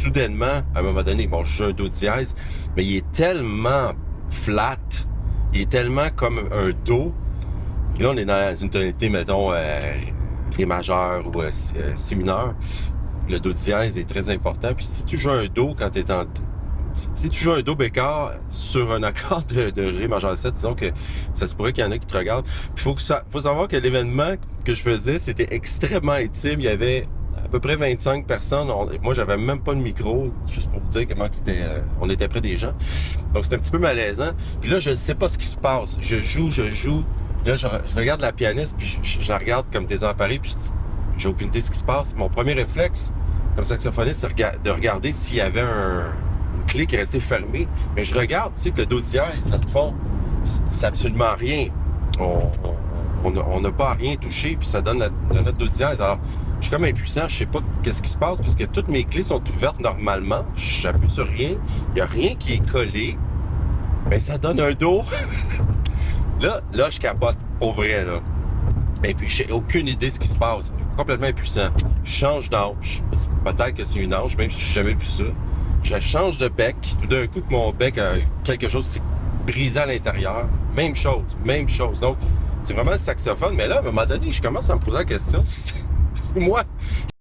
soudainement, à un moment donné, bon, je joue un do dièse, mais il est tellement flat, il est tellement comme un do. Puis là, on est dans une tonalité, mettons, ré majeur ou si mineur. Le do dièse est très important. Puis si tu joues un do quand t'es en... Si tu joues un do bécard sur un accord de ré majeur 7, disons que ça se pourrait qu'il y en a qui te regardent. Puis faut savoir que l'événement que je faisais, c'était extrêmement intime. Il y avait à peu près 25 personnes. Moi, j'avais même pas de micro, juste pour vous dire comment que c'était. On était près des gens. Donc, c'était un petit peu malaisant. Puis là, je ne sais pas ce qui se passe. Je joue. Là, je regarde la pianiste, puis je la regarde comme désemparée, puis je dis, j'ai aucune idée de ce qui se passe. Mon premier réflexe, comme saxophoniste, c'est de regarder s'il y avait une clé qui restait fermée. Mais je regarde, tu sais, que le do dièse, dans le fond, c'est absolument rien. On n'a pas à rien touché, puis ça donne la note do dièse. Alors, je suis comme impuissant, je sais pas qu'est-ce qui se passe, parce que toutes mes clés sont ouvertes normalement. J'appuie sur rien, il n'y a rien qui est collé. Mais ça donne un do. Là, je capote, pour vrai, là. Et puis, j'ai aucune idée de ce qui se passe. Je suis complètement impuissant. Je change d'anche. Peut-être que c'est une anche, même si je n'ai jamais vu ça. Je change de bec. Tout d'un coup, que mon bec a quelque chose qui s'est brisé à l'intérieur. Même chose. Donc, c'est vraiment le saxophone. Mais là, à un moment donné, je commence à me poser la question. C'est moi.